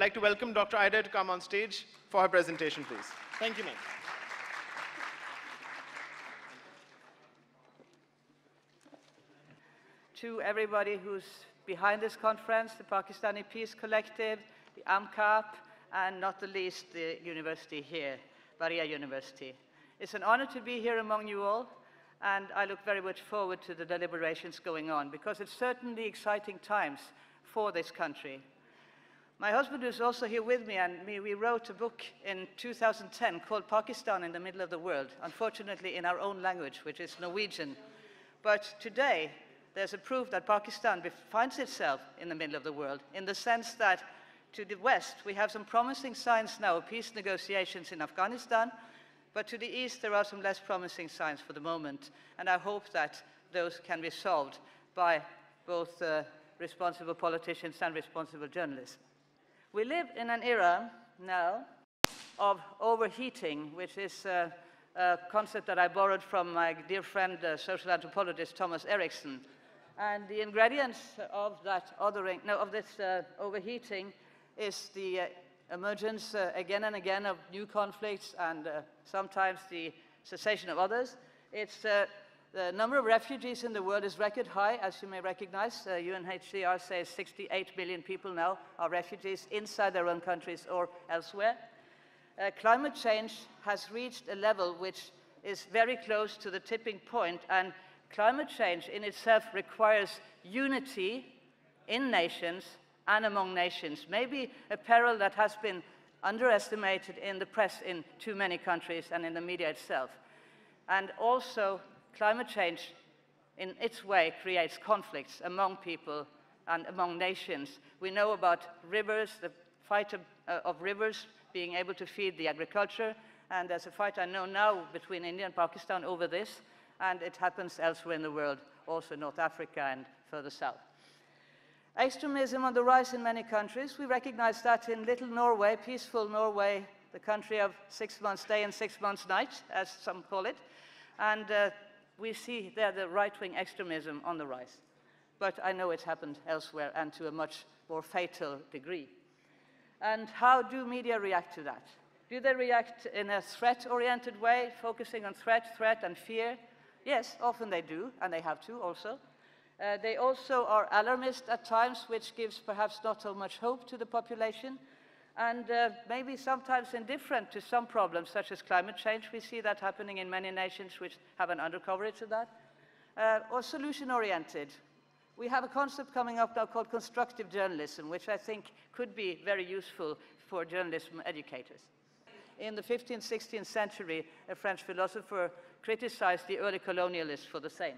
like to welcome Dr. Ida to come on stage for her presentation, please. Thank you, ma'am. To everybody who's behind this conference, the Pakistani Peace Collective, the AMCAP, and not the least, the university here, Bahria University. It's an honor to be here among you all, and I look very much forward to the deliberations going on, because it's certainly exciting times for this country. My husband is also here with me, and we wrote a book in 2010 called Pakistan in the Middle of the World, unfortunately in our own language, which is Norwegian. But today, there's a proof that Pakistan finds itself in the middle of the world, in the sense that to the west, we have some promising signs now of peace negotiations in Afghanistan, but to the east, there are some less promising signs for the moment, and I hope that those can be solved by both responsible politicians and responsible journalists. We live in an era now of overheating, which is a concept that I borrowed from my dear friend, social anthropologist Thomas Eriksson. And the ingredients of that overheating is the emergence again and again of new conflicts and sometimes the cessation of others. It's the number of refugees in the world is record high, as you may recognize. UNHCR says 68 million people now are refugees inside their own countries or elsewhere. Climate change has reached a level which is very close to the tipping point, and climate change in itself requires unity in nations and among nations, maybe a peril that has been underestimated in the press in too many countries and in the media itself. And also, climate change in its way creates conflicts among people and among nations. We know about rivers, the fight of rivers being able to feed the agriculture, and there's a fight I know now between India and Pakistan over this, and it happens elsewhere in the world, also North Africa and further south. Extremism on the rise in many countries. We recognize that in little Norway, peaceful Norway, the country of 6 months day and 6 months night, as some call it, and we see there the right-wing extremism on the rise. But I know it's happened elsewhere and to a much more fatal degree. And how do media react to that? Do they react in a threat-oriented way, focusing on threat, and fear? Yes, often they do, and they have to also. They also are alarmist at times, which gives perhaps not so much hope to the population, and maybe sometimes indifferent to some problems, such as climate change. We see that happening in many nations which have an undercoverage of that. Or solution-oriented. We have a concept coming up now called constructive journalism, which I think could be very useful for journalism educators. In the 15th, 16th century, a French philosopher criticized the early colonialists for the same.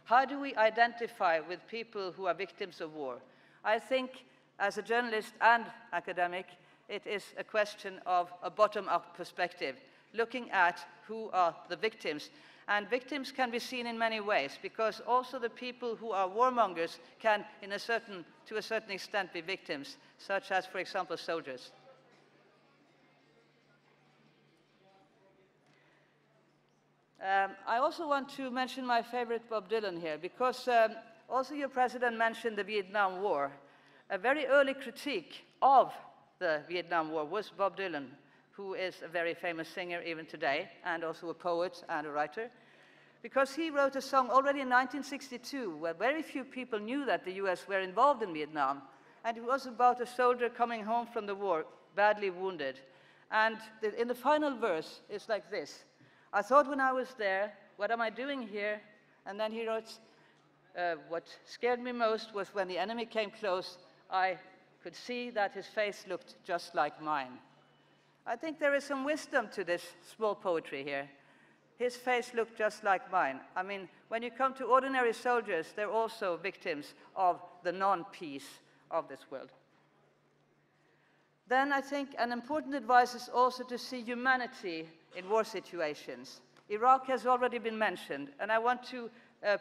How do we identify with people who are victims of war? I think, as a journalist and academic, it is a question of a bottom-up perspective, looking at who are the victims. And victims can be seen in many ways, because also the people who are warmongers can, to a certain extent, be victims, such as, for example, soldiers. I also want to mention my favorite Bob Dylan here, because also your president mentioned the Vietnam War. A very early critique of the Vietnam War was Bob Dylan, who is a very famous singer even today, and also a poet and a writer, because he wrote a song already in 1962, where very few people knew that the US were involved in Vietnam, and it was about a soldier coming home from the war, badly wounded. And in the final verse, it's like this: I thought when I was there, what am I doing here? And then he wrote, what scared me most was when the enemy came close, I could see that his face looked just like mine. I think there is some wisdom to this small poetry here. His face looked just like mine. I mean, when you come to ordinary soldiers, they're also victims of the non-peace of this world. Then I think an important advice is also to see humanity in war situations. Iraq has already been mentioned, and I want to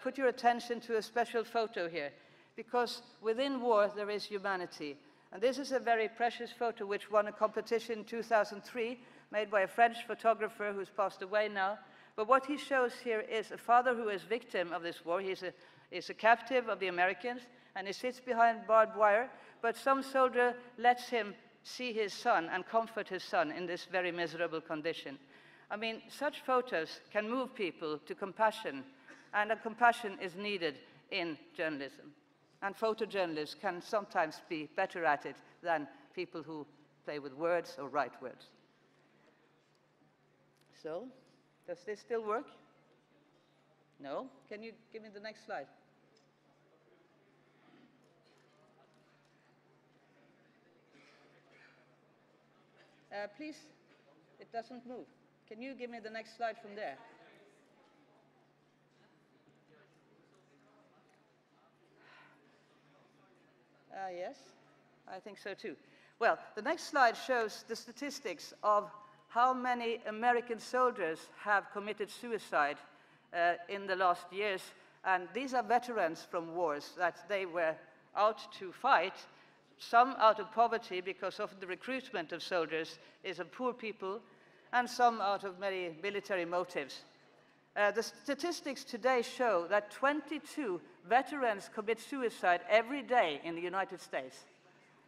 put your attention to a special photo here, because within war there is humanity. And this is a very precious photo which won a competition in 2003, made by a French photographer who's passed away now. But what he shows here is a father who is victim of this war. He's a captive of the Americans, and he sits behind barbed wire, but some soldier lets him see his son and comfort his son in this very miserable condition. I mean, such photos can move people to compassion, and a compassion is needed in journalism. And photojournalists can sometimes be better at it than people who play with words or write words. So, does this still work? No? Can you give me the next slide? Please, it doesn't move. Can you give me the next slide from there? Yes, I think so too. Well, the next slide shows the statistics of how many American soldiers have committed suicide in the last years. And these are veterans from wars that they were out to fight, some out of poverty because of the recruitment of soldiers is of poor people, and some out of many military motives. The statistics today show that 22 veterans commit suicide every day in the United States.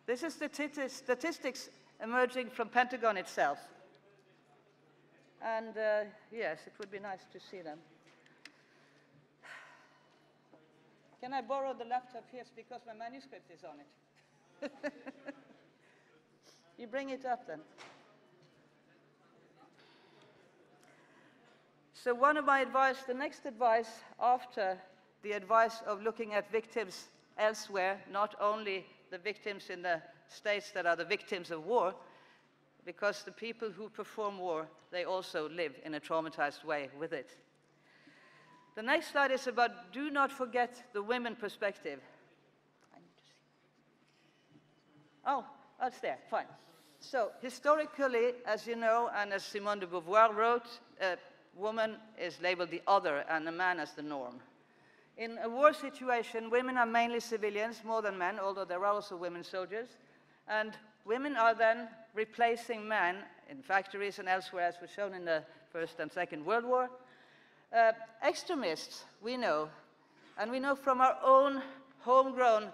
This is statistics emerging from Pentagon itself. And yes, it would be nice to see them. Can I borrow the laptop here because my manuscript is on it? You bring it up then. So one of my advice, the next advice after the advice of looking at victims elsewhere, not only the victims in the states that are the victims of war, because the people who perform war, they also live in a traumatized way with it. The next slide is about do not forget the women perspective. Oh, it's there, fine. So historically, as you know, and as Simone de Beauvoir wrote, a woman is labeled the other and a man as the norm. In a war situation, women are mainly civilians, more than men, although there are also women soldiers. And women are then replacing men in factories and elsewhere, as was shown in the First and Second World War. Extremists, we know, and we know from our own homegrown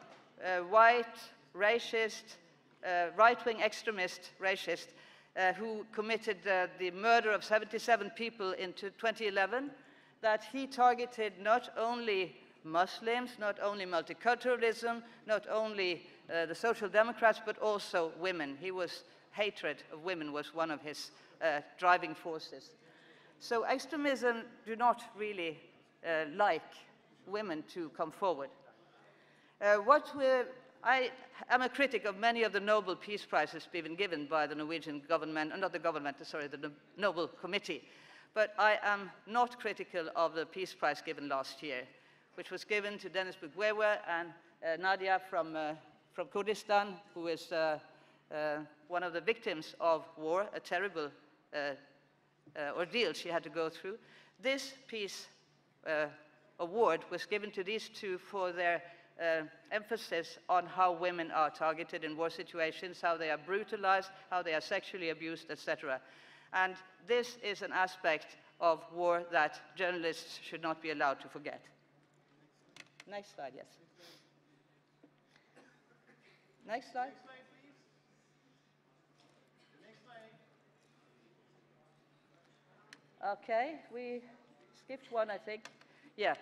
white, racist, right-wing extremist racist who committed the murder of 77 people in 2011, that he targeted not only Muslims, not only multiculturalism, not only the Social Democrats, but also women. Hatred of women was one of his driving forces. So extremism do not really like women to come forward. I am a critic of many of the Nobel Peace Prizes being given by the Norwegian government, not the government, sorry, the Nobel Committee. But I am not critical of the Peace Prize given last year, which was given to Denis Mukwege and Nadia from Kurdistan, who is one of the victims of war, a terrible ordeal she had to go through. This peace award was given to these two for their emphasis on how women are targeted in war situations, how they are brutalized, how they are sexually abused, etc. And this is an aspect of war that journalists should not be allowed to forget. Next slide, yes. Next slide. Next slide, please. Next slide. Okay, we skipped one, I think. Yeah,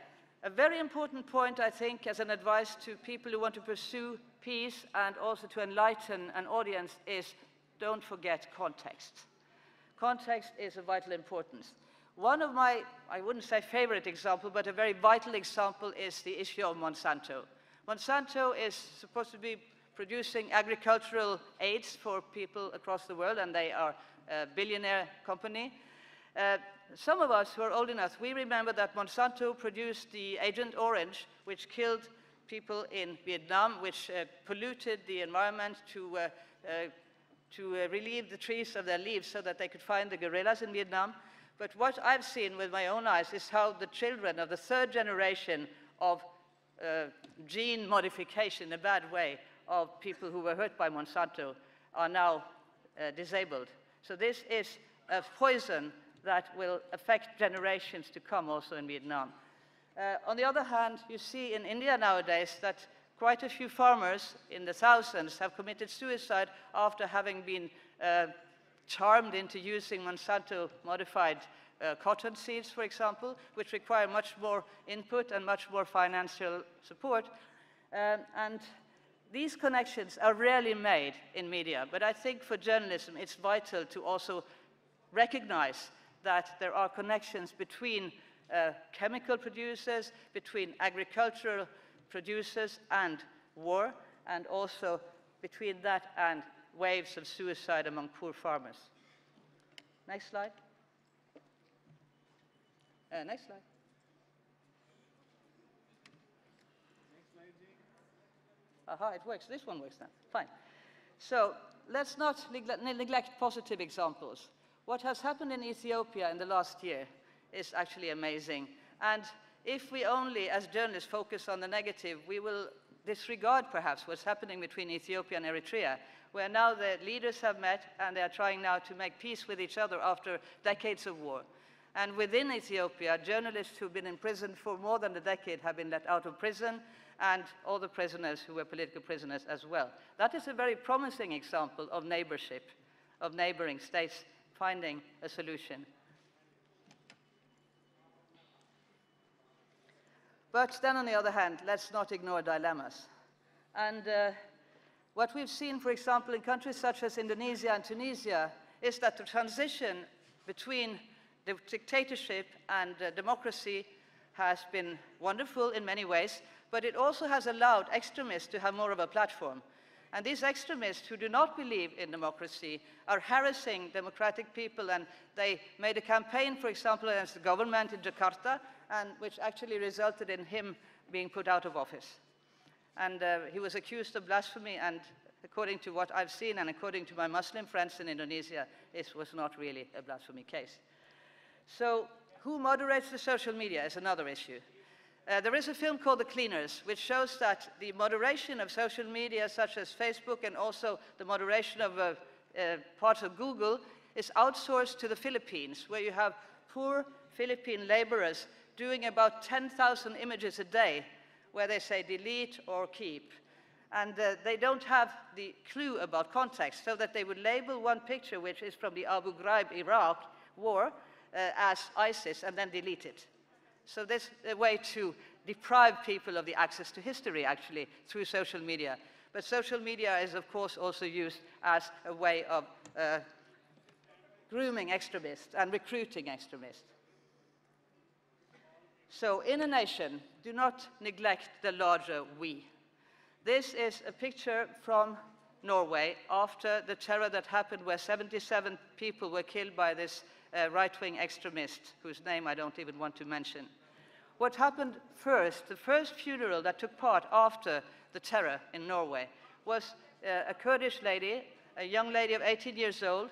a very important point, I think, as an advice to people who want to pursue peace and also to enlighten an audience is don't forget context. Context is of vital importance. One of my, I wouldn't say favorite example, but a very vital example is the issue of Monsanto. Monsanto is supposed to be producing agricultural aids for people across the world, and they are a billionaire company. Some of us who are old enough, we remember that Monsanto produced the Agent Orange, which killed people in Vietnam, which polluted the environment to relieve the trees of their leaves so that they could find the guerrillas in Vietnam. But what I've seen with my own eyes is how the children of the third generation of gene modification, in a bad way, of people who were hurt by Monsanto are now disabled. So this is a poison that will affect generations to come also in Vietnam. On the other hand, you see in India nowadays that quite a few farmers in the thousands have committed suicide after having been charmed into using Monsanto-modified cotton seeds, for example, which require much more input and much more financial support. And these connections are rarely made in media, but I think for journalism it's vital to also recognize that there are connections between chemical producers, between agricultural producers and war, and also between that and waves of suicide among poor farmers. Next slide. Next slide. Aha, it works. This one works now. Fine. So let's not neglect positive examples. What has happened in Ethiopia in the last year is actually amazing. And if we only, as journalists, focus on the negative, we will disregard, perhaps, what's happening between Ethiopia and Eritrea, where now the leaders have met and they are trying now to make peace with each other after decades of war. And within Ethiopia, journalists who've been in prison for more than a decade have been let out of prison, and all the prisoners who were political prisoners as well. That is a very promising example of neighborship, of neighboring states finding a solution. But then, on the other hand, let's not ignore dilemmas. And what we've seen, for example, in countries such as Indonesia and Tunisia, is that the transition between the dictatorship and democracy has been wonderful in many ways, but it also has allowed extremists to have more of a platform. And these extremists who do not believe in democracy are harassing democratic people, and they made a campaign, for example, against the government in Jakarta, and which actually resulted in him being put out of office. And he was accused of blasphemy, and according to what I've seen and according to my Muslim friends in Indonesia, this was not really a blasphemy case. So who moderates the social media is another issue. There is a film called The Cleaners, which shows that the moderation of social media, such as Facebook, and also the moderation of parts of Google, is outsourced to the Philippines, where you have poor Philippine laborers doing about 10,000 images a day, where they say delete or keep. And they don't have the clue about context, so that they would label one picture, which is from the Abu Ghraib, Iraq war, as ISIS, and then delete it. So this is a way to deprive people of the access to history, actually, through social media. But social media is, of course, also used as a way of grooming extremists and recruiting extremists. So in a nation, do not neglect the larger we. This is a picture from Norway after the terror that happened, where 77 people were killed by this right-wing extremist, whose name I don't even want to mention. What happened first, the first funeral that took part after the terror in Norway, was a Kurdish lady, a young lady of 18 years old,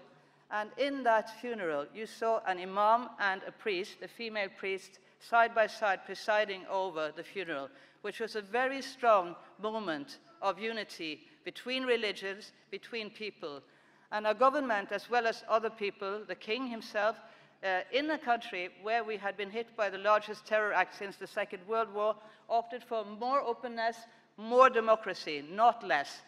and in that funeral you saw an imam and a priest, a female priest, side by side presiding over the funeral, which was a very strong moment of unity between religions, between people. And our government, as well as other people, the king himself, in a country where we had been hit by the largest terror act since the Second World War, opted for more openness, more democracy, not less.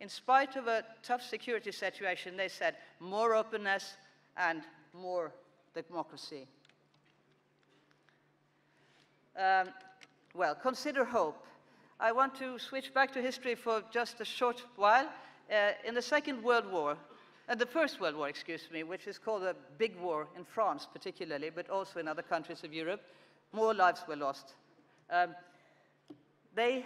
In spite of a tough security situation, they said more openness and more democracy. Well, consider hope. I want to switch back to history for just a short while. In the Second World War, the First World War, excuse me, which is called the Big War in France particularly, but also in other countries of Europe, more lives were lost. They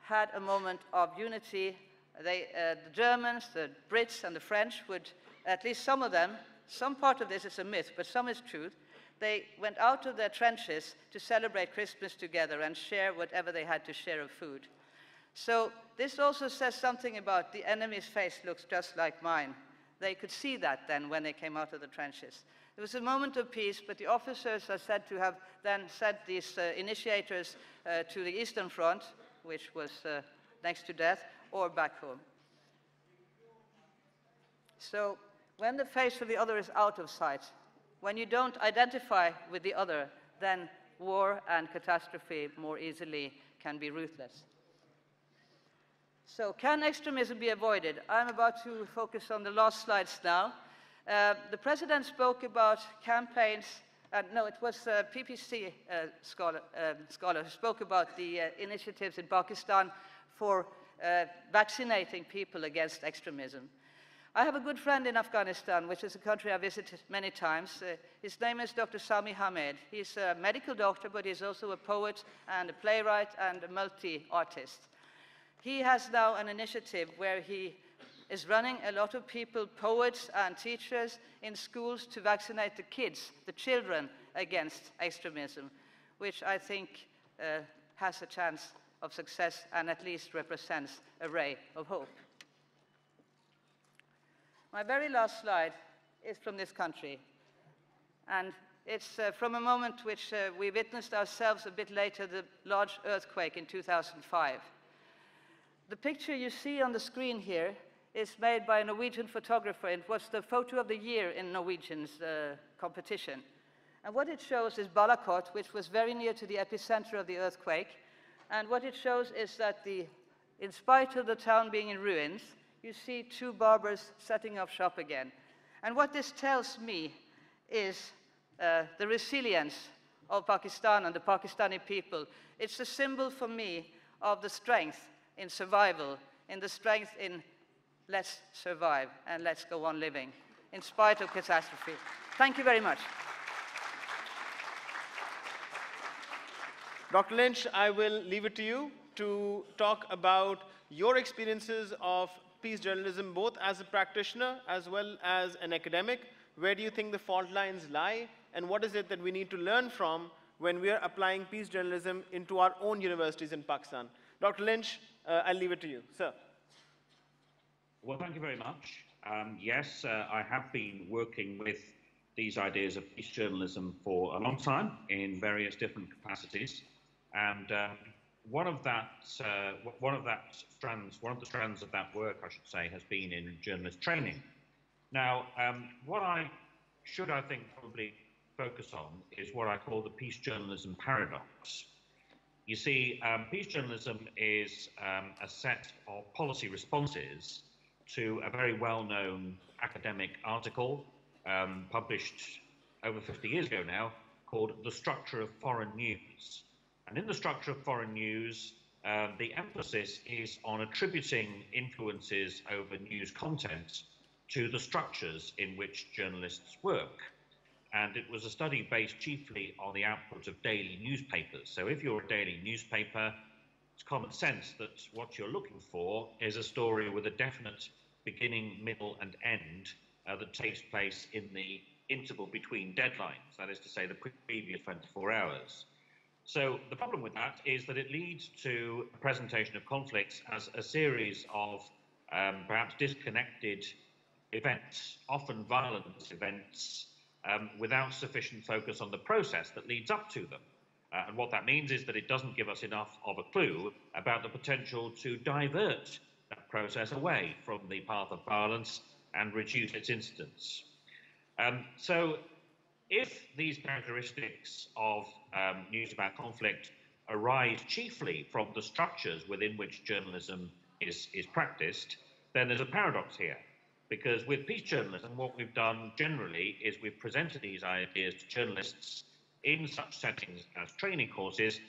had a moment of unity. The Germans, the Brits, and the French would, at least some of them, some part of this is a myth, but some is truth, they went out of their trenches to celebrate Christmas together and share whatever they had to share of food. So this also says something about the enemy's face looks just like mine. They could see that then when they came out of the trenches. It was a moment of peace, but the officers are said to have then sent these initiators to the Eastern Front, which was next to death, or back home. So when the face of the other is out of sight, when you don't identify with the other, then war and catastrophe more easily can be ruthless. So can extremism be avoided? I'm about to focus on the last slides now. The President spoke about campaigns, no, it was a PPC scholar who spoke about the initiatives in Pakistan for vaccinating people against extremism. I have a good friend in Afghanistan, which is a country I visited many times. His name is Dr. Sami Hamed. He's a medical doctor, but he's also a poet and a playwright and a multi-artist. He has now an initiative where he is running a lot of people, poets and teachers, in schools to vaccinate the kids, the children, against extremism, which I think has a chance of success and at least represents a ray of hope. My very last slide is from this country, and it's from a moment which we witnessed ourselves a bit later, the large earthquake in 2005. The picture you see on the screen here is made by a Norwegian photographer. It was the photo of the year in Norwegian's competition. And what it shows is Balakot, which was very near to the epicenter of the earthquake. And what it shows is that in spite of the town being in ruins, you see two barbers setting up shop again. And what this tells me is the resilience of Pakistan and the Pakistani people. It's a symbol for me of the strength in survival, in the strength in let's survive and let's go on living, in spite of catastrophe. Thank you very much. Dr. Lynch, I will leave it to you to talk about your experiences of peace journalism, both as a practitioner as well as an academic. Where do you think the fault lines lie, and what is it that we need to learn from when we are applying peace journalism into our own universities in Pakistan? Dr. Lynch, I'll leave it to you. Sir. Well, thank you very much. Yes, I have been working with these ideas of peace journalism for a long time in various different capacities, and one of the strands of that work, I should say, has been in journalist training. Now, what I think, probably focus on is what I call the peace journalism paradox. You see, peace journalism is a set of policy responses to a very well-known academic article published over 50 years ago now, called The Structure of Foreign News. And in The Structure of Foreign News, the emphasis is on attributing influences over news content to the structures in which journalists work. And it was a study based chiefly on the output of daily newspapers. So if you're a daily newspaper, it's common sense that what you're looking for is a story with a definite beginning, middle, and end that takes place in the interval between deadlines, that is to say, the previous 24 hours. So the problem with that is that it leads to a presentation of conflicts as a series of perhaps disconnected events, often violent events, without sufficient focus on the process that leads up to them. And what that means is that it doesn't give us enough of a clue about the potential to divert that process away from the path of violence and reduce its incidence. So if these characteristics of news about conflict arise chiefly from the structures within which journalism is practiced, then there's a paradox here. Because with peace journalism, what we've done generally is we've presented these ideas to journalists in such settings as training courses,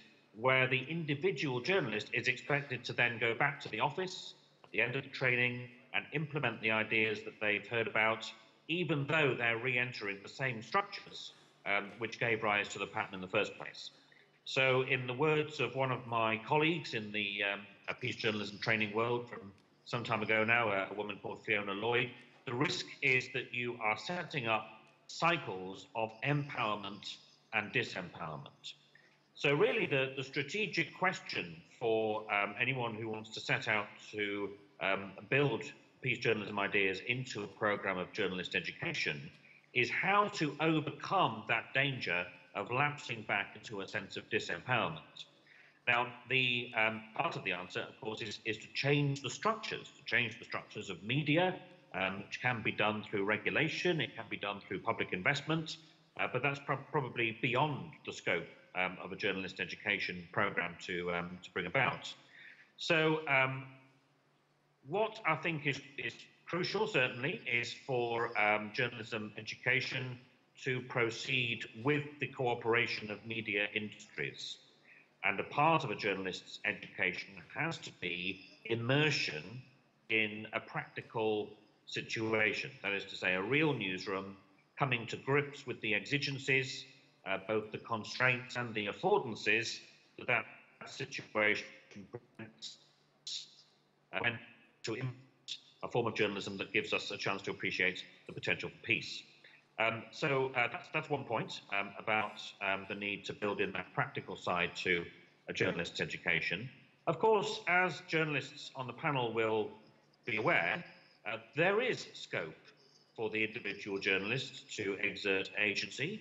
where the individual journalist is expected to then go back to the office at the end of the training and implement the ideas that they've heard about, even though they're re-entering the same structures which gave rise to the pattern in the first place. So in the words of one of my colleagues in the peace journalism training world from some time ago now, a woman called Fiona Lloyd, the risk is that you are setting up cycles of empowerment and disempowerment. So really the strategic question for anyone who wants to set out to build peace journalism ideas into a program of journalist education is how to overcome that danger of lapsing back into a sense of disempowerment. Now, the part of the answer, of course, is to change the structures of media, which can be done through regulation, it can be done through public investment, but that's probably beyond the scope of a journalist education program to bring about. So What I think is crucial, certainly, is for journalism education to proceed with the cooperation of media industries. And a part of a journalist's education has to be immersion in a practical situation. That is to say, a real newsroom coming to grips with the exigencies, both the constraints and the affordances that that situation presents, when to implement a form of journalism that gives us a chance to appreciate the potential for peace. So that's one point about the need to build in that practical side to a journalist's education. Of course, as journalists on the panel will be aware, there is scope for the individual journalist to exert agency,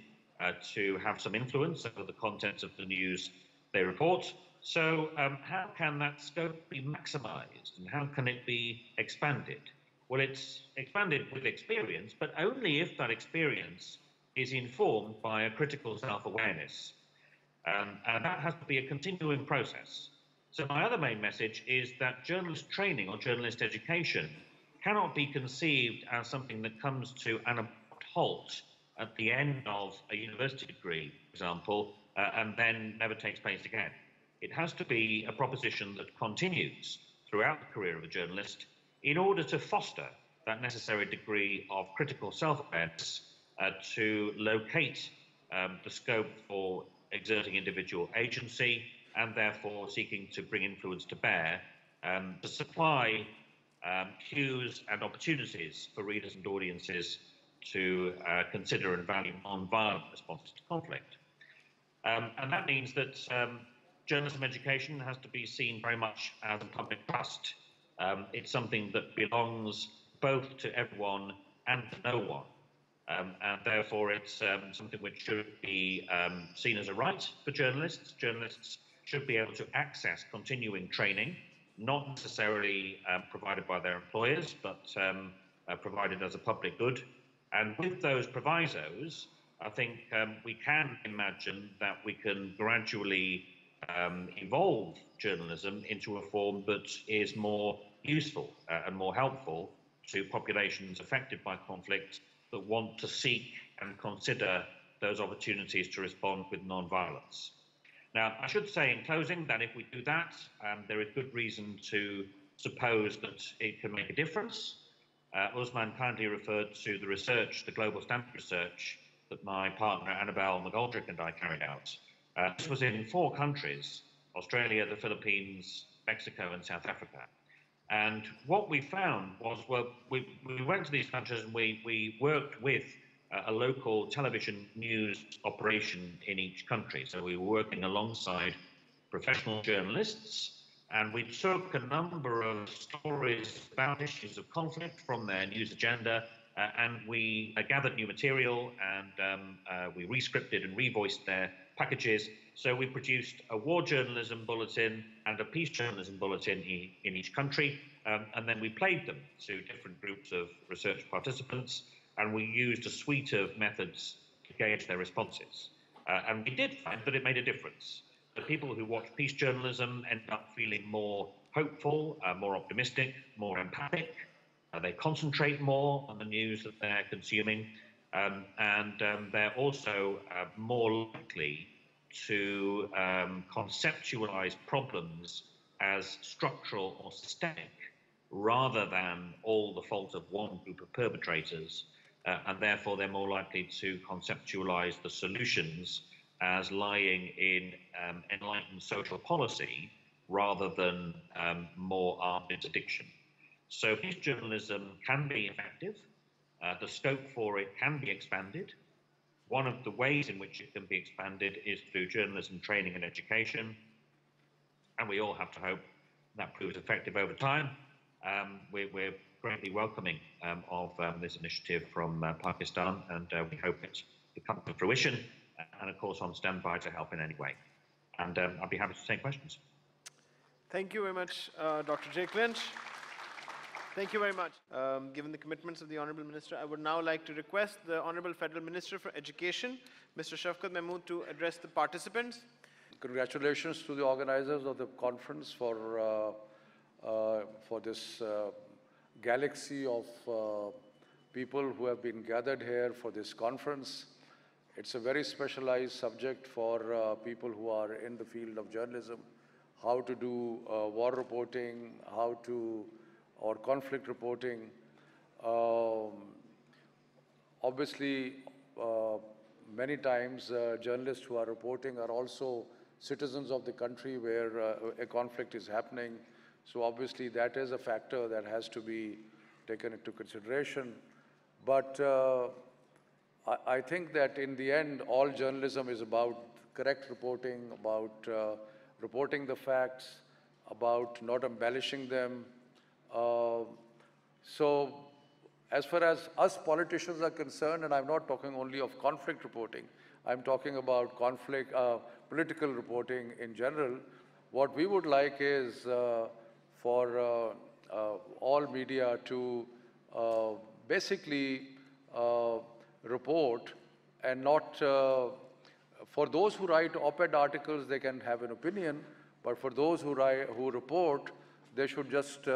to have some influence over the contents of the news they report. So how can that scope be maximised and how can it be expanded? Well, it's expanded with experience, but only if that experience is informed by a critical self-awareness. And that has to be a continuing process. So my other main message is that journalist training or journalist education cannot be conceived as something that comes to an abrupt halt at the end of a university degree, for example, and then never takes place again. It has to be a proposition that continues throughout the career of a journalist in order to foster that necessary degree of critical self-awareness to locate the scope for exerting individual agency and therefore seeking to bring influence to bear to supply cues and opportunities for readers and audiences to consider and value non-violent responses to conflict. And that means that journalism education has to be seen very much as a public trust. It's something that belongs both to everyone and to no one. And therefore it's something which should be seen as a right for journalists. Journalists should be able to access continuing training, not necessarily provided by their employers, but provided as a public good. And with those provisos, I think we can imagine that we can gradually evolve journalism into a form that is more useful and more helpful to populations affected by conflict that want to seek and consider those opportunities to respond with non-violence. Now, I should say in closing that if we do that, there is good reason to suppose that it can make a difference. Usman kindly referred to the research, the global standard research, that my partner Annabelle McGoldrick and I carried out. This was in 4 countries, Australia, the Philippines, Mexico and South Africa. And what we found was, well, we went to these countries and we worked with a local television news operation in each country. So we were working alongside professional journalists and we took a number of stories about issues of conflict from their news agenda and we gathered new material and we re-scripted and revoiced their packages. So we produced a war journalism bulletin and a peace journalism bulletin in each country, and then we played them to different groups of research participants, and we used a suite of methods to gauge their responses. And we did find that it made a difference. The people who watch peace journalism ended up feeling more hopeful, more optimistic, more empathic. They concentrate more on the news that they're consuming, and they're also more likely to conceptualize problems as structural or systemic rather than all the fault of one group of perpetrators, and therefore they're more likely to conceptualize the solutions as lying in enlightened social policy rather than more armed interdiction. So peace journalism can be effective. The scope for it can be expanded. One of the ways in which it can be expanded is through journalism training and education. And we all have to hope that proves effective over time. We're greatly welcoming of this initiative from Pakistan, and we hope it comes to fruition. And of course, on standby to help in any way. And I'll be happy to take questions. Thank you very much, Dr. Jake Lynch. Thank you very much. Given the commitments of the Honourable Minister, I would now like to request the Honourable Federal Minister for Education, Mr. Shafqat Mahmood, to address the participants. Congratulations to the organizers of the conference for for this galaxy of people who have been gathered here for this conference. It's a very specialized subject for people who are in the field of journalism, how to do war reporting, or conflict reporting. Obviously, many times journalists who are reporting are also citizens of the country where a conflict is happening. So obviously that is a factor that has to be taken into consideration. But I think that in the end, all journalism is about correct reporting, about reporting the facts, about not embellishing them. So as far as us politicians are concerned, and I'm not talking only of conflict reporting, I'm talking about political reporting in general, what we would like is for all media to basically report and not, for those who write op-ed articles, they can have an opinion, but for those who report, they should just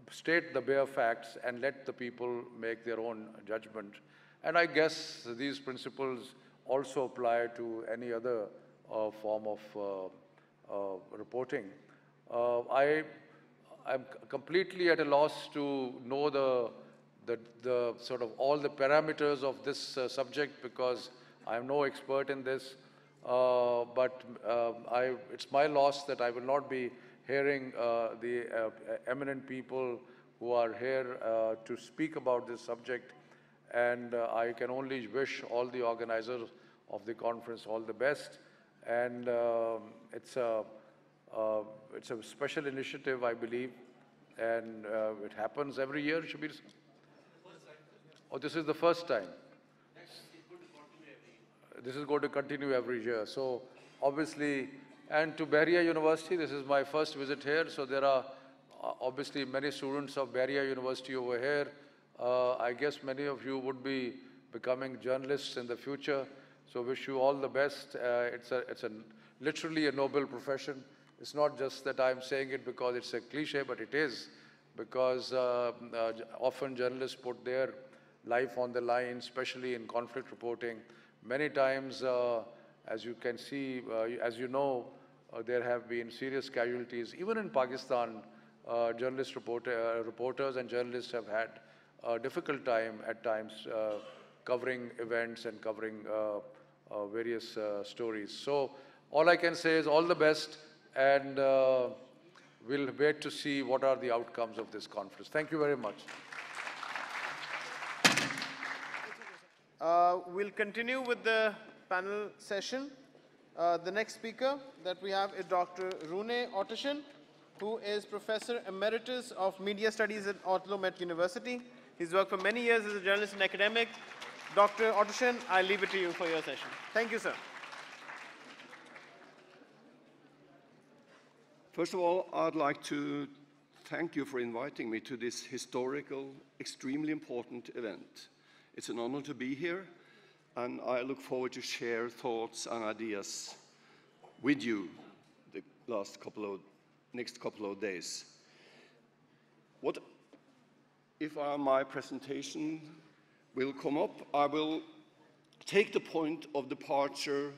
state the bare facts and let the people make their own judgment. And I guess these principles also apply to any other form of reporting. I'm completely at a loss to know the sort of all the parameters of this subject because I'm no expert in this. But it's my loss that I will not be hearing the eminent people who are here to speak about this subject. And I can only wish all the organizers of the conference all the best. And it's a special initiative, I believe, and it happens every year, Shabir. Oh, this is the first time. This is going to continue every year. So obviously, and to Bahria University, this is my first visit here. So there are obviously many students of Bahria University over here. I guess many of you would be becoming journalists in the future. So wish you all the best. It's literally a noble profession. It's not just that I'm saying it because it's a cliche, but it is, because often journalists put their life on the line, especially in conflict reporting. Many times, as you can see, as you know, there have been serious casualties. Even in Pakistan, reporters and journalists have had a difficult time at times covering events and covering various stories. So all I can say is all the best, and we'll wait to see what are the outcomes of this conference. Thank you very much. We'll continue with the panel session. The next speaker that we have is Dr. Rune Ottersson, who is Professor Emeritus of Media Studies at Oslo Met University. He's worked for many years as a journalist and academic. Dr. Ottersson, I leave it to you for your session. Thank you, sir. First of all, I'd like to thank you for inviting me to this historical, extremely important event. It's an honor to be here, and I look forward to share thoughts and ideas with you the next couple of days. If my presentation will come up, I will take the point of departure,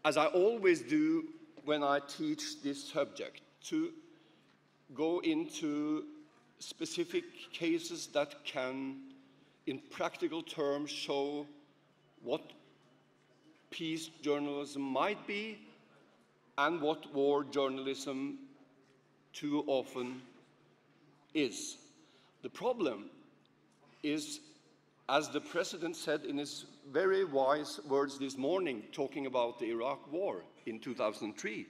as I always do when I teach this subject, to go into specific cases that can, in practical terms, show what peace journalism might be and what war journalism too often is. The problem is, as the President said in his very wise words this morning, talking about the Iraq War in 2003,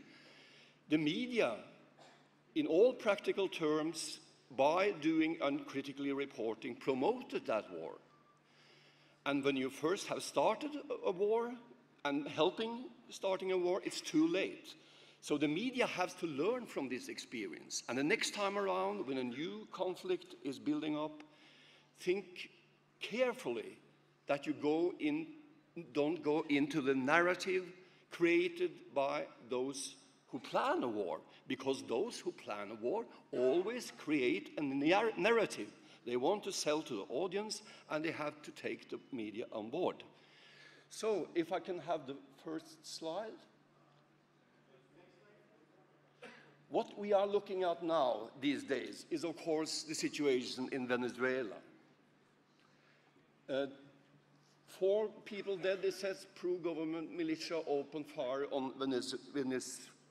the media, in all practical terms, by doing uncritically reporting, promoted that war. And when you first have started a war and helping starting a war, it's too late. So the media has to learn from this experience. And the next time around, when a new conflict is building up, think carefully that you don't go into the narrative created by those who plan a war, because those who plan a war always create a narrative. They want to sell to the audience, and they have to take the media on board. So, if I can have the first slide. What we are looking at now, these days, is of course the situation in Venezuela. 4 people dead, it says, pro-government militia opened fire on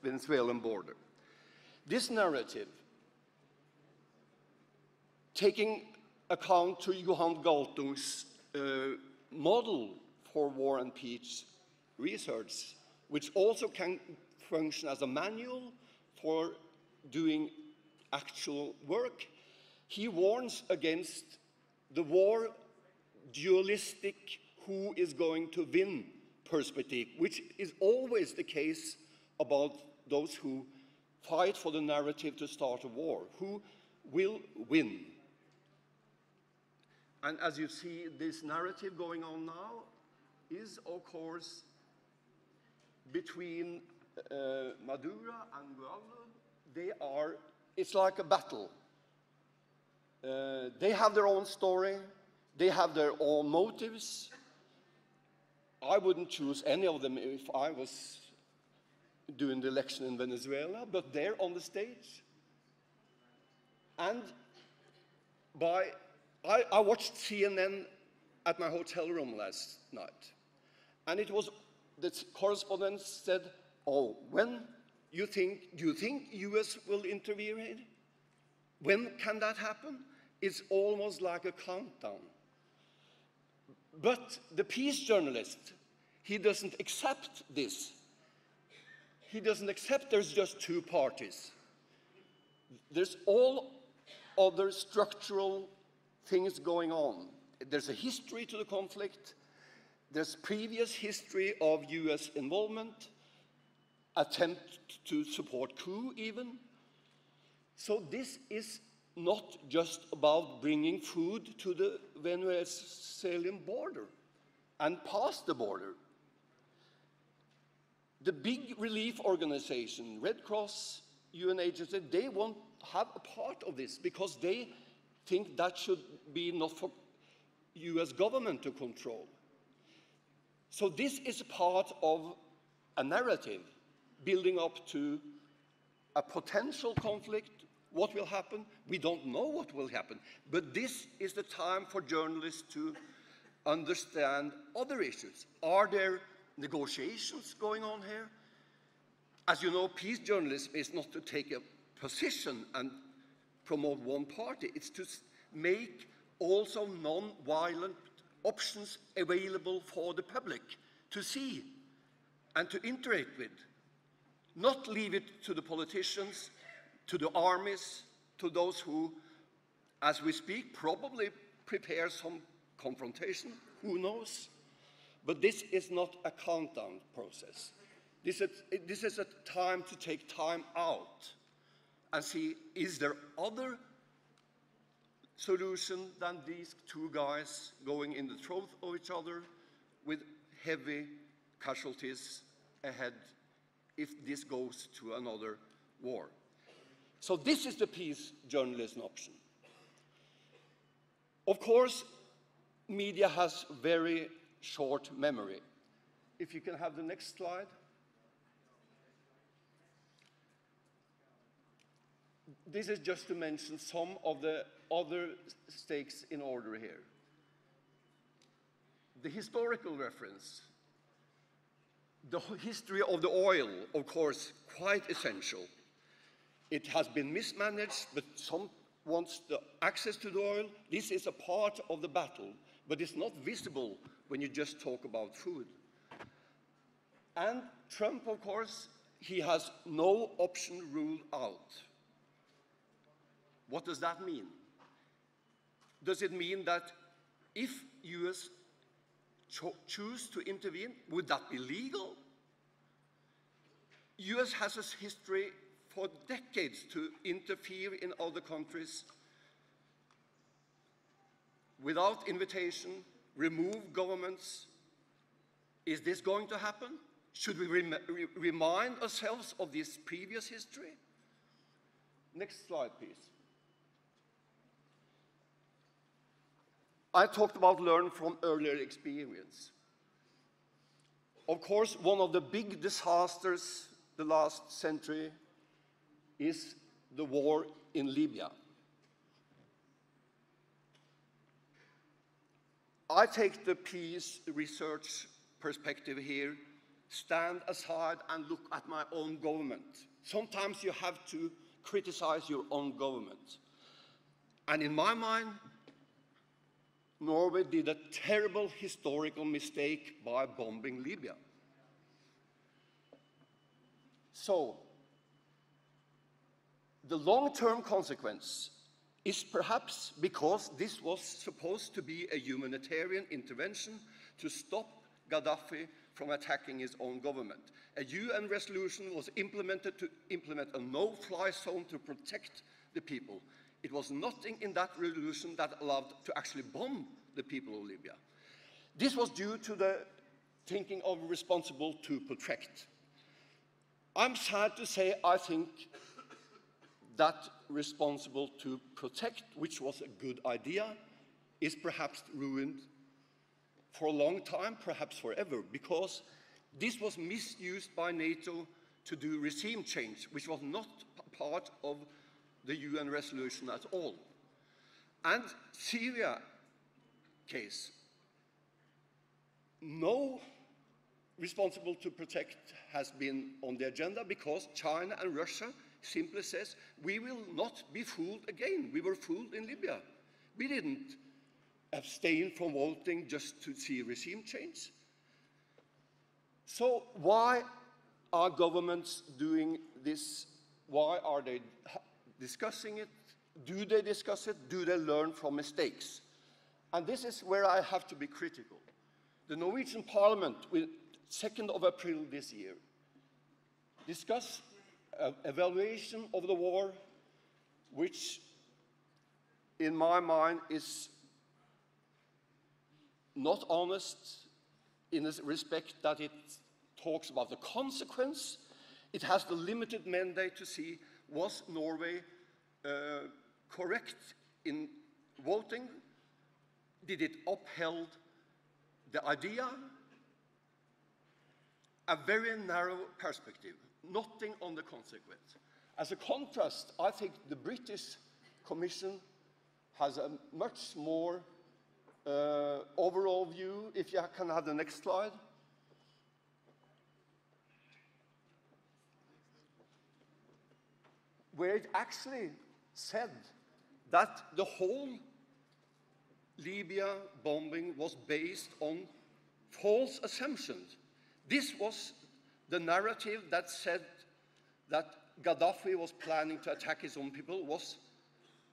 Venezuelan border. This narrative, taking account to Johan Galtung's model for war and peace research, which also can function as a manual for doing actual work, he warns against the war dualistic who is going to win perspective, which is always the case about those who fight for the narrative to start a war. Who will win? And as you see, this narrative going on now is, of course, between Maduro and Guaido. It's like a battle. They have their own story. They have their own motives. I wouldn't choose any of them if I was doing the election in Venezuela, but they're on the stage. And I watched CNN at my hotel room last night, and it was, the correspondent said, "Oh, do you think US will intervene? When can that happen?" It's almost like a countdown. But the peace journalist, he doesn't accept this. He doesn't accept there's just 2 parties. There's all other structural things going on. There's a history to the conflict. There's previous history of US involvement, attempt to support coup even. So this is not just about bringing food to the Venezuelan border and past the border. The big relief organization, Red Cross, UN agency, they won't have a part of this because they think that should be not for US government to control. So this is part of a narrative building up to a potential conflict. What will happen? We don't know what will happen. But this is the time for journalists to understand other issues. Are there negotiations going on here? As you know, peace journalism is not to take a position and promote one party. It's to make also non-violent options available for the public to see and to interact with. Not leave it to the politicians, to the armies, to those who, as we speak, probably prepare some confrontation, who knows? But this is not a countdown process. This is a time to take time out and see, is there other solution than these 2 guys going in the throat of each other with heavy casualties ahead if this goes to another war? So this is the peace journalism option. Of course, media has very short memory. If you can have the next slide. This is just to mention some of the other stakes in order here. The historical reference, the history of the oil, of course, quite essential. It has been mismanaged, but some wants the access to the oil. This is a part of the battle, but it's not visible when you just talk about food. And Trump, of course, he has no option ruled out. What does that mean? Does it mean that if US choose to intervene, would that be legal? US has a history for decades to interfere in other countries without invitation, remove governments. Is this going to happen? Should we remind ourselves of this previous history? Next slide, please. I talked about learn from earlier experience. Of course, one of the big disasters the last century is the war in Libya. I take the peace research perspective here, stand aside and look at my own government. Sometimes you have to criticize your own government. And in my mind, Norway did a terrible historical mistake by bombing Libya. So, the long-term consequence is perhaps because this was supposed to be a humanitarian intervention to stop Gaddafi from attacking his own government. A UN resolution was implemented to implement a no-fly zone to protect the people. It was nothing in that resolution that allowed to actually bomb the people of Libya. This was due to the thinking of responsible to protect. I'm sad to say I think that responsible to protect, which was a good idea, is perhaps ruined for a long time, perhaps forever, because this was misused by NATO to do regime change, which was not part of the UN resolution at all. And Syria case, no responsible to protect has been on the agenda because China and Russia simply says, we will not be fooled again. We were fooled in Libya. We didn't abstain from voting just to see regime change. So why are governments doing this? Why are they discussing it? Do they discuss it? Do they learn from mistakes? And this is where I have to be critical. The Norwegian Parliament, with 2nd of April this year, discussed an evaluation of the war, which in my mind is not honest in the respect that it talks about the consequence. It has the limited mandate to see, was Norway correct in voting? Did it upheld the idea? A very narrow perspective, nothing on the consequence. As a contrast, I think the British Commission has a much more overall view. If you can have the next slide. Where it actually said that the whole Libya bombing was based on false assumptions. This was the narrative that said that Gaddafi was planning to attack his own people was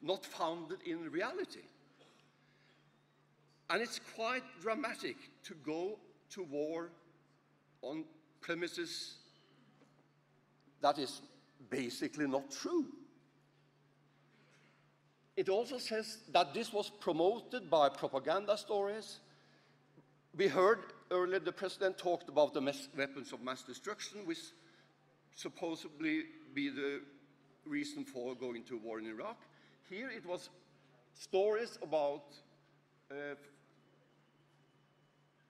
not founded in reality. And it's quite dramatic to go to war on premises that is basically not true. It also says that this was promoted by propaganda stories. We heard earlier the president talked about the weapons of mass destruction, which supposedly be the reason for going to war in Iraq. Here it was stories about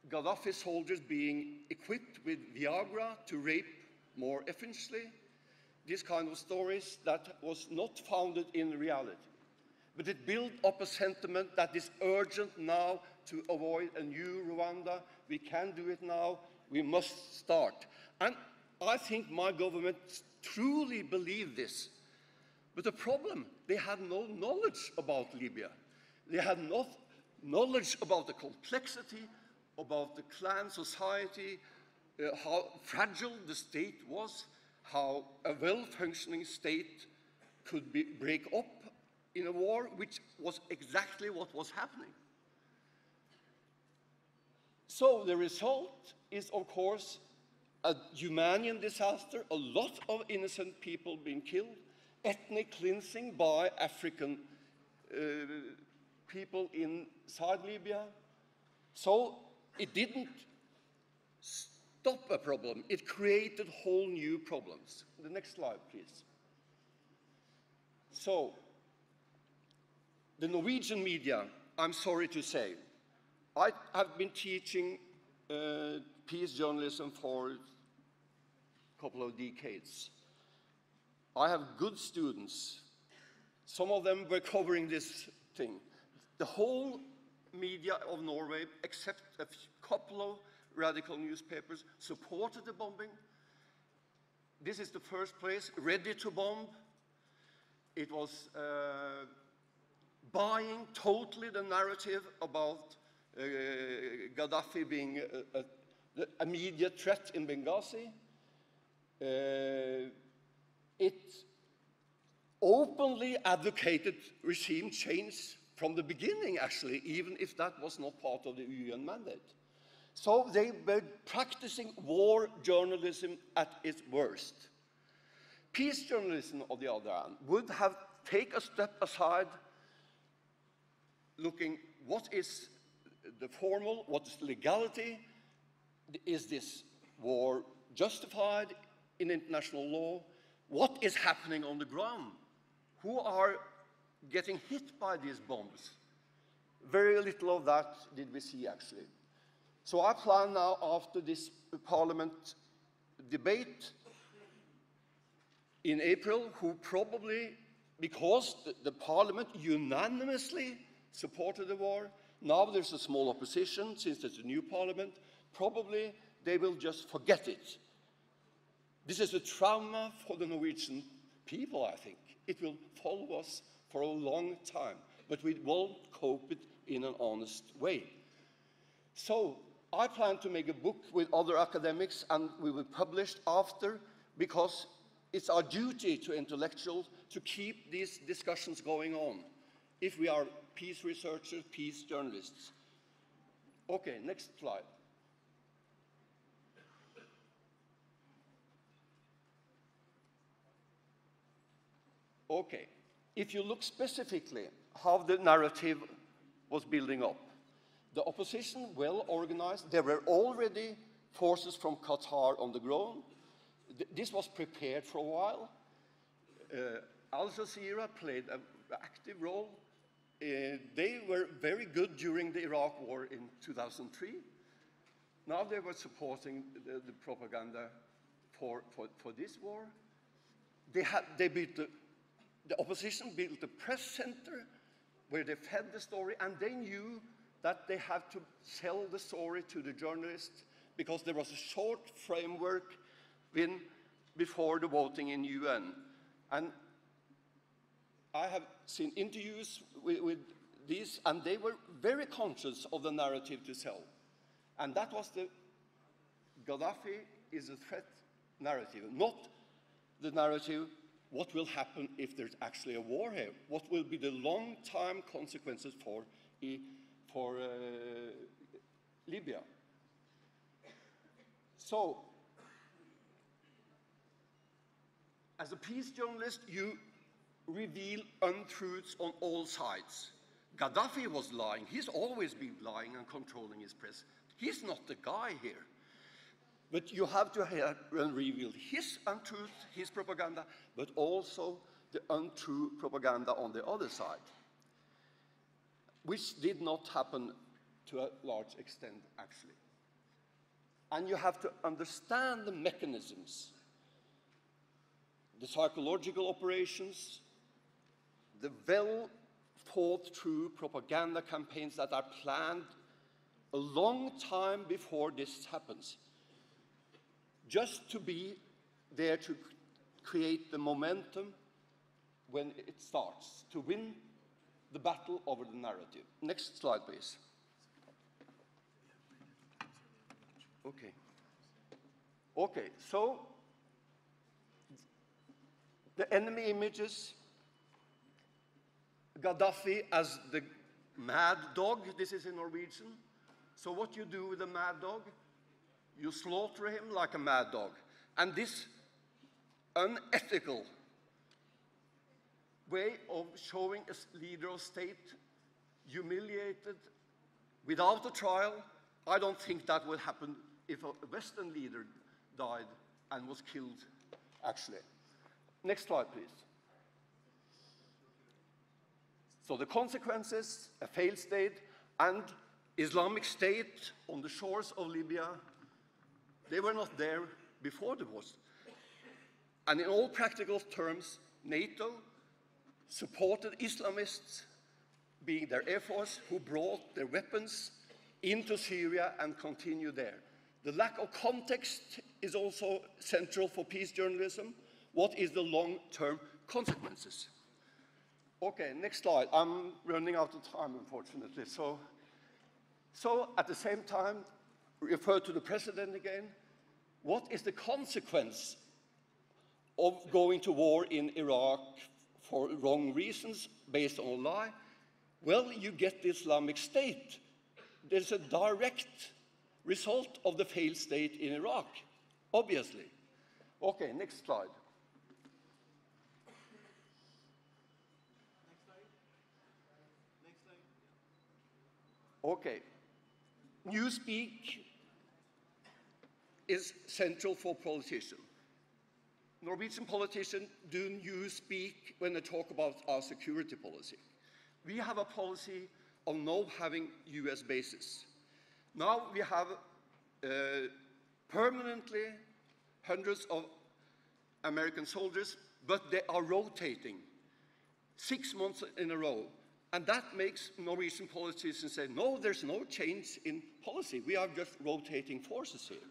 Gaddafi soldiers being equipped with Viagra to rape more efficiently. These kind of stories that was not founded in reality. But it built up a sentiment that is urgent now to avoid a new Rwanda. We can do it now. We must start. And I think my government truly believed this. But the problem, they had no knowledge about Libya. They had no knowledge about the complexity, about the clan society, how fragile the state was, how a well-functioning state could break up in a war, which was exactly what was happening. So the result is, of course, a humanitarian disaster, a lot of innocent people being killed, ethnic cleansing by African people inside Libya. So it didn't stop a problem, it created whole new problems. The next slide, please. So, the Norwegian media, I'm sorry to say, I have been teaching peace journalism for a couple of decades. I have good students. Some of them were covering this thing. The whole media of Norway, except a couple of radical newspapers, supported the bombing. This is the first place ready to bomb. It was buying totally the narrative about Gaddafi being the immediate threat in Benghazi. It openly advocated regime change from the beginning, actually, even if that was not part of the UN mandate. So they were practicing war journalism at its worst. Peace journalism, on the other hand, would have taken a step aside, looking what is the formal, what is the legality, is this war justified in international law, what is happening on the ground, who are getting hit by these bombs. Very little of that did we see, actually. So I plan now, after this Parliament debate in April, who probably, because the Parliament unanimously supported the war, now there's a small opposition, since it's a new Parliament, probably they will just forget it. This is a trauma for the Norwegian people, I think. It will follow us for a long time, but we won't cope it in an honest way. So I plan to make a book with other academics, and we will publish after, because it's our duty to intellectuals to keep these discussions going on, if we are peace researchers, peace journalists. Okay, next slide. Okay, if you look specifically how the narrative was building up, the opposition, well organized, there were already forces from Qatar on the ground. This was prepared for a while. Al Jazeera played an active role. They were very good during the Iraq war in 2003. Now they were supporting the propaganda for this war. The opposition built a press center where they fed the story, and they knew that they had to sell the story to the journalists because there was a short framework before the voting in UN. And I have seen interviews with these, and they were very conscious of the narrative to sell. And that was the Gaddafi is a threat narrative, not the narrative, what will happen if there's actually a war here? What will be the long-term consequences for Libya? So, as a peace journalist, you reveal untruths on all sides. Gaddafi was lying. He's always been lying and controlling his press. He's not the guy here. But you have to reveal his untruth, his propaganda, but also the untrue propaganda on the other side, which did not happen to a large extent, actually. And you have to understand the mechanisms, the psychological operations, the well-thought-through propaganda campaigns that are planned a long time before this happens, just to be there to create the momentum when it starts, to win the battle over the narrative. Next slide, please. Okay. Okay, so the enemy images, Gaddafi as the mad dog, this is in Norwegian. So what you do with a mad dog, you slaughter him like a mad dog. And this unethical way of showing a leader of state humiliated without a trial, I don't think that would happen if a Western leader died and was killed, actually. Next slide, please. So the consequences, a failed state, and Islamic State on the shores of Libya, they were not there before the war. And in all practical terms, NATO supported Islamists, being their air force, who brought their weapons into Syria and continued there. The lack of context is also central for peace journalism. What is the long-term consequences? Okay, next slide. I'm running out of time, unfortunately. So at the same time, refer to the president again. What is the consequence of going to war in Iraq for wrong reasons, based on a lie? Well, you get the Islamic State. There's a direct result of the failed state in Iraq, obviously. Okay, next slide. Okay, newspeak is central for politicians. Norwegian politicians do newspeak when they talk about our security policy. We have a policy of not having US bases. Now we have permanently hundreds of American soldiers, but they are rotating 6 months in a row. And that makes Norwegian politicians say, no, there's no change in policy. We are just rotating forces here.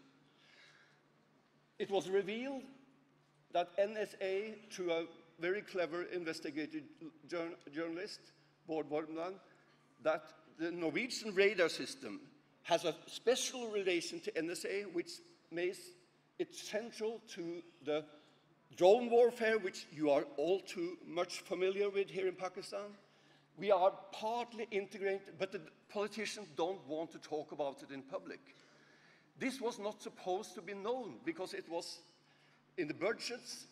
It was revealed that NSA, through a very clever investigative journalist, Bård Vormland, that the Norwegian radar system has a special relation to NSA, which makes it central to the drone warfare, which you are all too much familiar with here in Pakistan. We are partly integrated, but the politicians don't want to talk about it in public. This was not supposed to be known because it was in the budgets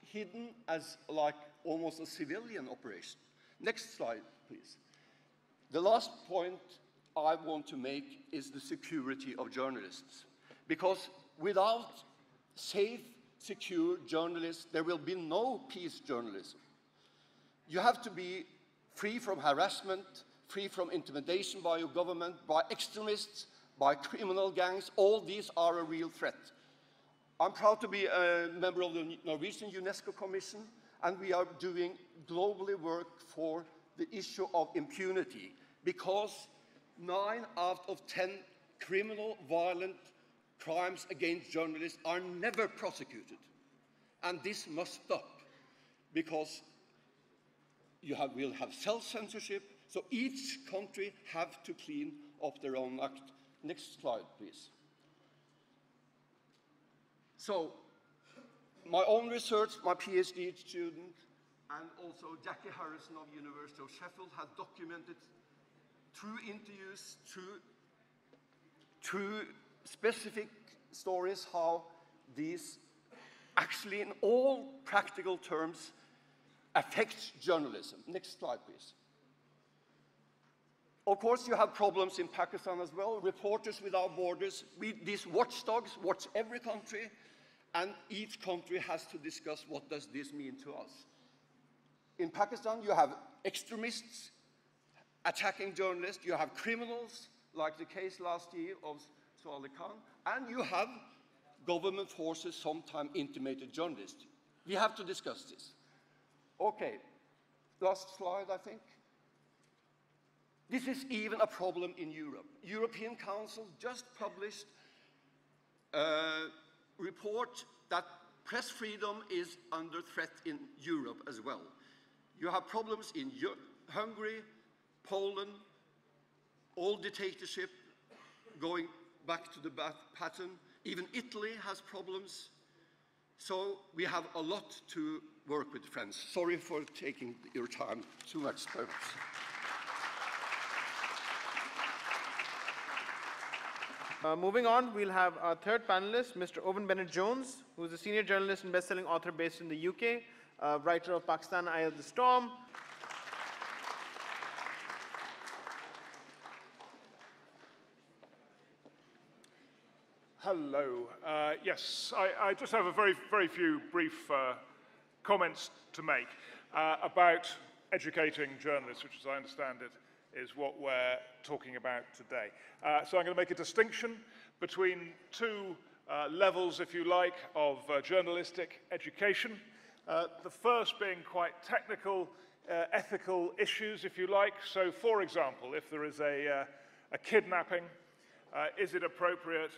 hidden as like almost a civilian operation. Next slide, please. The last point I want to make is the security of journalists. Because without safe, secure journalists, there will be no peace journalism. You have to be free from harassment, free from intimidation by your government, by extremists, by criminal gangs. All these are a real threat. I'm proud to be a member of the Norwegian UNESCO Commission, and we are doing globally work for the issue of impunity, because 9 out of 10 criminal, violent crimes against journalists are never prosecuted. And this must stop, because we'll have self-censorship, so each country have to clean up their own act. Next slide, please. So, my own research, my PhD student, and also Jackie Harrison of University of Sheffield has documented through interviews, through specific stories, how these actually, in all practical terms, affects journalism. Next slide, please. Of course, you have problems in Pakistan as well. Reporters Without Borders, these watchdogs watch every country, and each country has to discuss what does this mean to us. In Pakistan, you have extremists attacking journalists, you have criminals, like the case last year of Salih Khan, and you have government forces sometimes intimated journalists. We have to discuss this. Okay, last slide, I think. This is even a problem in Europe. European Council just published a report that press freedom is under threat in Europe as well. You have problems in Hungary, Poland, all dictatorship going back to the pattern. Even Italy has problems. So we have a lot to work with, friends. Sorry for taking your time too much. Moving on, we'll have our third panelist, Mr. Owen Bennett-Jones, who is a senior journalist and best-selling author based in the UK, writer of Pakistan, Eye of the Storm. Hello. Yes, I just have a very few brief comments to make about educating journalists, which, as I understand it, is what we're talking about today. So I'm going to make a distinction between two levels, if you like, of journalistic education. The first being quite technical, ethical issues, if you like. So, for example, if there is a kidnapping, is it appropriate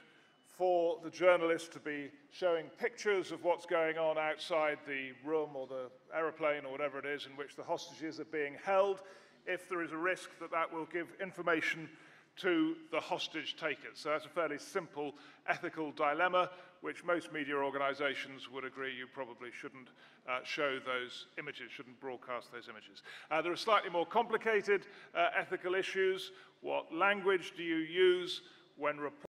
for the journalist to be showing pictures of what's going on outside the room or the aeroplane or whatever it is in which the hostages are being held, if there is a risk that that will give information to the hostage takers? So that's a fairly simple ethical dilemma, which most media organizations would agree you probably shouldn't show those images, shouldn't broadcast those images. There are slightly more complicated ethical issues. What language do you use when reporting